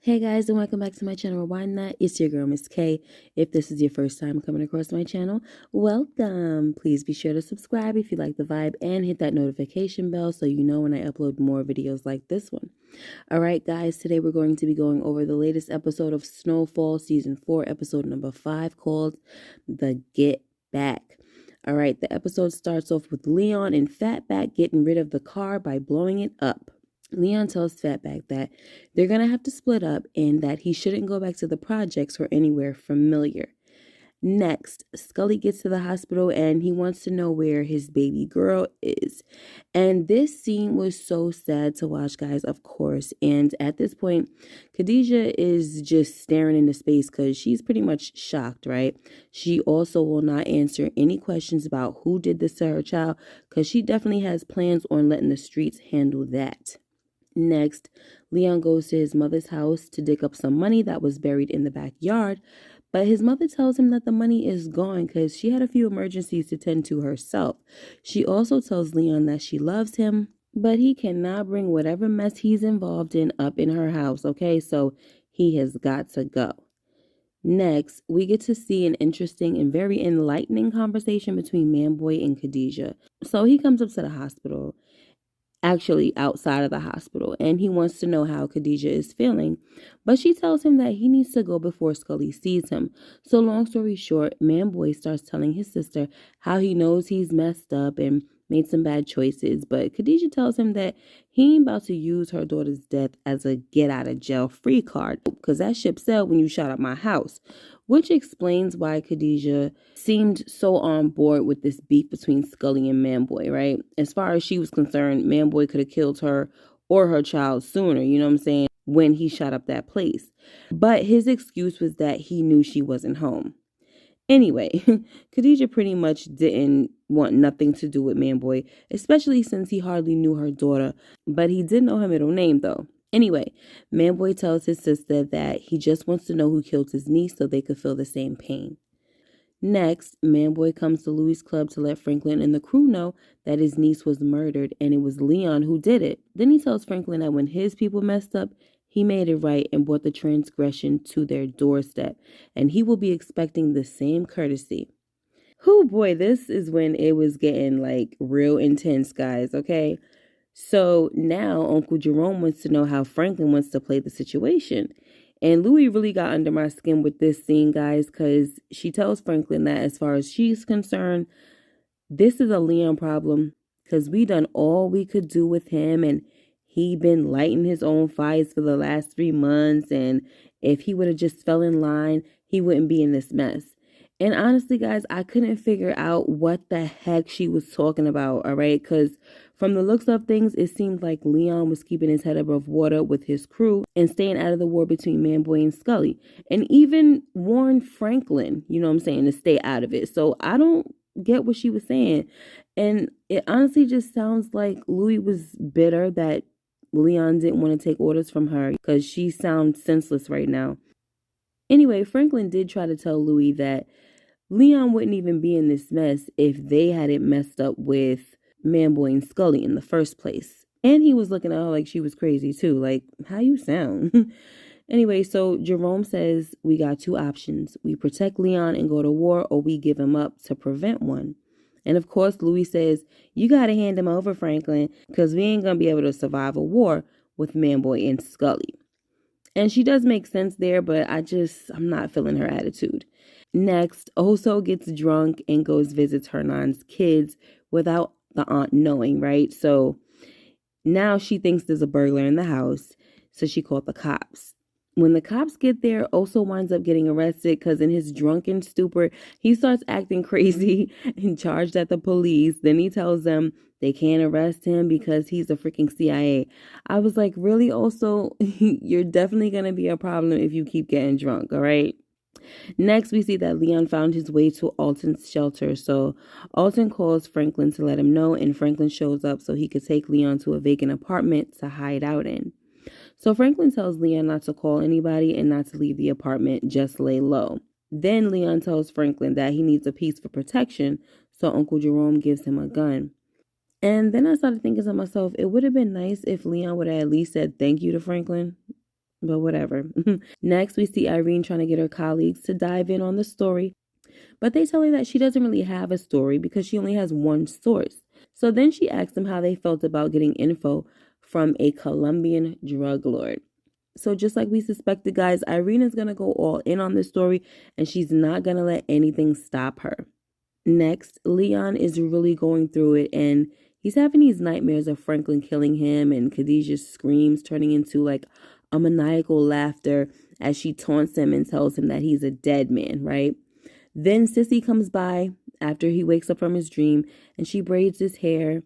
Hey guys, and welcome back to my channel. Rewind That. It's your girl, Miss K. If this is your first time coming across my channel, welcome. Please be sure to subscribe if you like the vibe and hit that notification bell so you know when I upload more videos like this one. All right, guys, today we're going to be going over the latest episode of Snowfall, Season 4, episode number 5, called The Get Back. All right, the episode starts off with Leon and Fatback getting rid of the car by blowing it up. Leon tells Fatback that they're going to have to split up and that he shouldn't go back to the projects or anywhere familiar. Next, Skully gets to the hospital and he wants to know where his baby girl is. And this scene was so sad to watch, guys, of course. And at this point, Khadijah is just staring into space because she's pretty much shocked, right? She also will not answer any questions about who did this to her child because she definitely has plans on letting the streets handle that. Next, Leon goes to his mother's house to dig up some money that was buried in the backyard, but his mother tells him that the money is gone because she had a few emergencies to tend to herself. She also tells Leon that she loves him, but he cannot bring whatever mess he's involved in up in her house, okay? So he has got to go. Next, we get to see an interesting and very enlightening conversation between Manboy and Khadijah. So he comes up to the hospital, actually outside of the hospital, and he wants to know how Khadijah is feeling, but she tells him that he needs to go before Skully sees him. So long story short, Manboy starts telling his sister how he knows he's messed up and made some bad choices, but Khadijah tells him that he ain't about to use her daughter's death as a get out of jail free card because that ship sailed when you shot up my house, which explains why Khadijah seemed so on board with this beef between Skully and Manboy, right? As far as she was concerned, Manboy could have killed her or her child sooner, you know what I'm saying, when he shot up that place. But his excuse was that he knew she wasn't home. Anyway, Khadijah pretty much didn't want nothing to do with Manboy, especially since he hardly knew her daughter, but he did know her middle name though. Anyway, Manboy tells his sister that he just wants to know who killed his niece so they could feel the same pain. Next, Manboy comes to Louie's club to let Franklin and the crew know that his niece was murdered and it was Leon who did it. Then he tells Franklin that when his people messed up, he made it right and brought the transgression to their doorstep, and he will be expecting the same courtesy. Oh boy, this is when it was getting like real intense, guys, okay? So now Uncle Jerome wants to know how Franklin wants to play the situation. And Louie really got under my skin with this scene, guys, because she tells Franklin that as far as she's concerned, this is a Leon problem because we done all we could do with him and he been lighting his own fires for the last 3 months, and if he would have just fell in line, he wouldn't be in this mess. And honestly, guys, I couldn't figure out what the heck she was talking about, all right? Because from the looks of things, it seemed like Leon was keeping his head above water with his crew and staying out of the war between Manboy and Skully. And even warned Franklin, you know what I'm saying, to stay out of it. So I don't get what she was saying. And it honestly just sounds like Louie was bitter that Leon didn't want to take orders from her because she sounds senseless right now. Anyway, Franklin did try to tell Louie that Leon wouldn't even be in this mess if they hadn't messed up with Manboy and Skully in the first place. And he was looking at her like she was crazy too. Like, how you sound? Anyway, so Jerome says we got 2 options. We protect Leon and go to war, or we give him up to prevent one. And of course, Louie says, you got to hand him over, Franklin, because we ain't going to be able to survive a war with Manboy and Skully. And she does make sense there, but I'm not feeling her attitude. Next, Oso gets drunk and goes visits Hernan's kids without the aunt knowing, right? So now she thinks there's a burglar in the house, so she called the cops. When the cops get there, Oso winds up getting arrested because in his drunken stupor, he starts acting crazy and charged at the police. Then he tells them they can't arrest him because he's a freaking CIA. I was like, really, Oso? You're definitely going to be a problem if you keep getting drunk, all right? Next, we see that Leon found his way to Alton's shelter. So Alton calls Franklin to let him know, and Franklin shows up so he could take Leon to a vacant apartment to hide out in. So Franklin tells Leon not to call anybody and not to leave the apartment, just lay low. Then Leon tells Franklin that he needs a piece for protection, so Uncle Jerome gives him a gun. And then I started thinking to myself, it would have been nice if Leon would have at least said thank you to Franklin. but whatever. Next, we see Irene trying to get her colleagues to dive in on the story, but they tell her that she doesn't really have a story because she only has one source. So then she asks them how they felt about getting info from a Colombian drug lord. So just like we suspected, guys, Irene is going to go all in on this story and she's not going to let anything stop her. Next, Leon is really going through it and he's having these nightmares of Franklin killing him and Khadijah's screams turning into like a maniacal laughter as she taunts him and tells him that he's a dead man, right? Then Sissy comes by after he wakes up from his dream and she braids his hair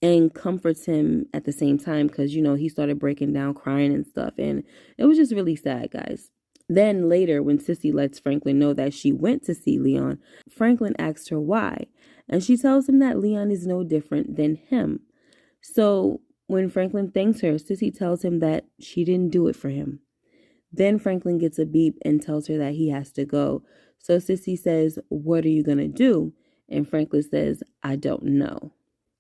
and comforts him at the same time because, he started breaking down crying and stuff. And it was just really sad, guys. Then later, when Sissy lets Franklin know that she went to see Leon, Franklin asks her why. And she tells him that Leon is no different than him. So when Franklin thanks her, Sissy tells him that she didn't do it for him. Then Franklin gets a beep and tells her that he has to go. So Sissy says, "What are you going to do?" And Franklin says, "I don't know."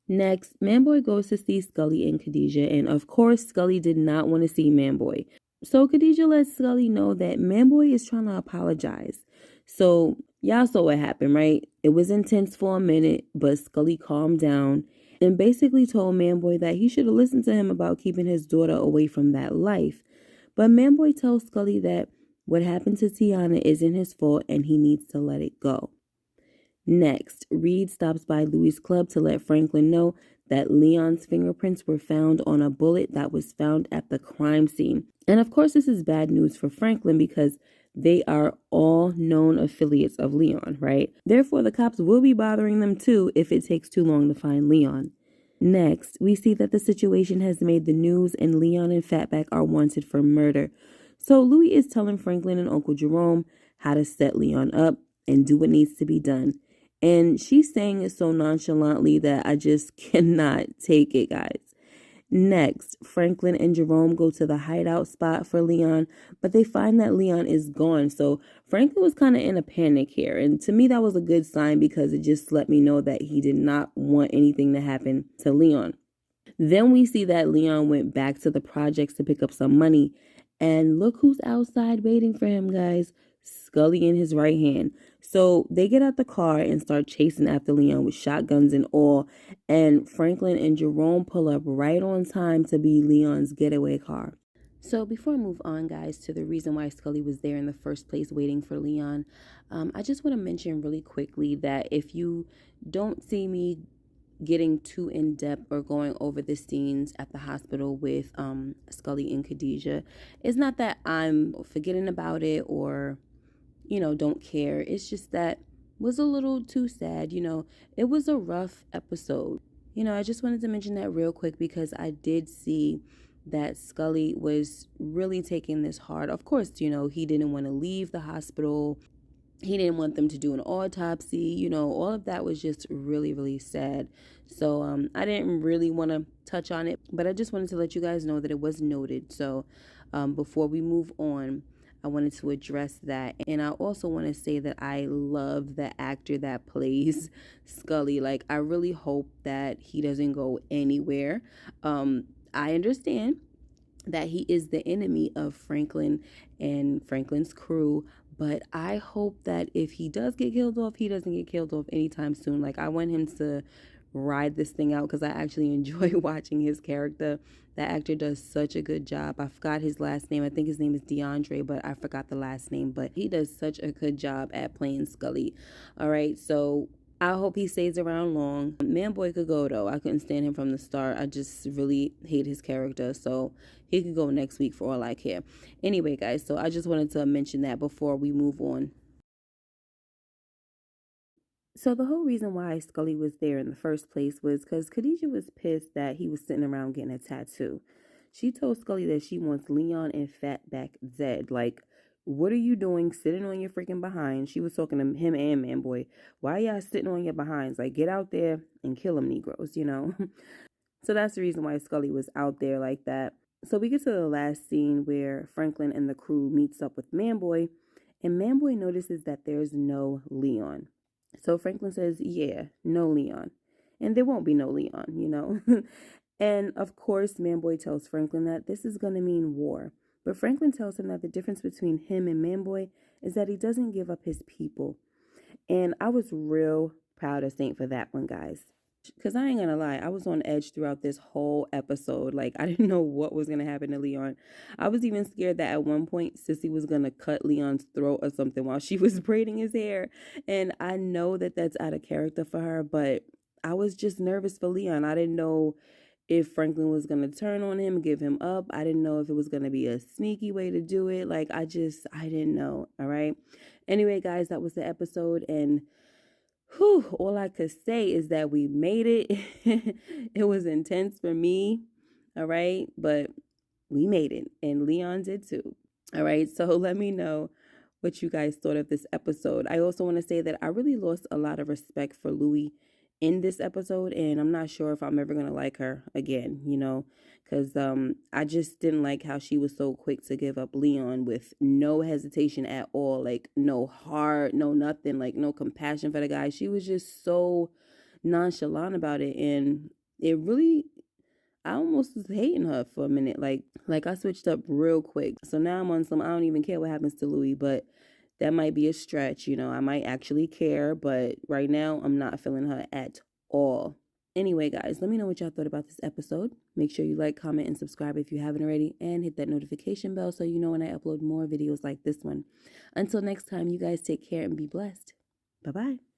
Next, Manboy goes to see Skully and Khadijah, and of course, Skully did not want to see Manboy. So Khadijah lets Skully know that Manboy is trying to apologize. So y'all saw what happened, right? It was intense for a minute, but Skully calmed down and basically told Manboy that he should have listened to him about keeping his daughter away from that life. But Manboy tells Skully that what happened to Tiana isn't his fault and he needs to let it go. Next, Reed stops by Louie's club to let Franklin know that Leon's fingerprints were found on a bullet that was found at the crime scene. And of course, this is bad news for Franklin because they are all known affiliates of Leon, right? Therefore, the cops will be bothering them too if it takes too long to find Leon. Next, we see that the situation has made the news and Leon and Fatback are wanted for murder. So Louie is telling Franklin and Uncle Jerome how to set Leon up and do what needs to be done. And she's saying it so nonchalantly that I just cannot take it, guys. Next, Franklin and Jerome go to the hideout spot for Leon, but they find that Leon is gone. So Franklin was kind of in a panic here. And to me, that was a good sign because it just let me know that he did not want anything to happen to Leon. Then we see that Leon went back to the projects to pick up some money. And look who's outside waiting for him, guys. Skully in his right hand. So they get out the car and start chasing after Leon with shotguns and all. And Franklin and Jerome pull up right on time to be Leon's getaway car. So before I move on, guys, to the reason why Skully was there in the first place waiting for Leon, I just want to mention really quickly that if you don't see me getting too in depth or going over the scenes at the hospital with Skully and Khadijah, it's not that I'm forgetting about it or don't care. It's just that was a little too sad. It was a rough episode. I just wanted to mention that real quick because I did see that Skully was really taking this hard. Of course, he didn't want to leave the hospital. He didn't want them to do an autopsy. All of that was just really, really sad. So I didn't really want to touch on it, but I just wanted to let you guys know that it was noted. So before we move on, I wanted to address that. And I also want to say that I love the actor that plays Skully. Like, I really hope that he doesn't go anywhere. I understand that he is the enemy of Franklin and Franklin's crew, but I hope that if he does get killed off, he doesn't get killed off anytime soon. Like, I want him to ride this thing out because I actually enjoy watching his character. That actor does such a good job. I forgot his last name. I think his name is DeAndre, but I forgot the last name. But he does such a good job at playing Skully. All right, so I hope he stays around long. Manboy could go, though. I couldn't stand him from the start. I just really hate his character. So he could go next week for all I care. Anyway, guys, so I just wanted to mention that before we move on. So the whole reason why Skully was there in the first place was because Khadijah was pissed that he was sitting around getting a tattoo. She told Skully that she wants Leon and Fatback dead. Like, what are you doing sitting on your freaking behind? She was talking to him and Manboy. Why are y'all sitting on your behinds? Like, get out there and kill them Negroes, So that's the reason why Skully was out there like that. So we get to the last scene where Franklin and the crew meets up with Manboy, and Manboy notices that there's no Leon. So Franklin says, yeah, no Leon. And there won't be no Leon. And of course, Manboy tells Franklin that this is going to mean war. But Franklin tells him that the difference between him and Manboy is that he doesn't give up his people. And I was real proud of Saint for that one, guys. Because I ain't gonna lie, I was on edge throughout this whole episode. Like, I didn't know what was gonna happen to Leon. I was even scared that at one point Sissy was gonna cut Leon's throat or something while she was braiding his hair. And I know that that's out of character for her, but I was just nervous for Leon. I didn't know if Franklin was gonna turn on him, give him up. I didn't know if it was gonna be a sneaky way to do it. Like, I didn't know. All right. Anyway, guys, that was the episode. And whew, all I could say is that we made it. It was intense for me, all right? But we made it, and Leon did too. All right, so let me know what you guys thought of this episode. I also want to say that I really lost a lot of respect for Louie in this episode, and I'm not sure if I'm ever going to like her again, because I just didn't like how she was so quick to give up Leon with no hesitation at all, like no heart, no nothing, like no compassion for the guy. She was just so nonchalant about it, and it really, I almost was hating her for a minute. Like I switched up real quick. So now I'm on some, I don't even care what happens to Louie, but that might be a stretch, I might actually care, but right now I'm not feeling her at all. Anyway, guys, let me know what y'all thought about this episode. Make sure you like, comment, and subscribe if you haven't already, and hit that notification bell so you know when I upload more videos like this one. Until next time, you guys take care and be blessed. Bye-bye.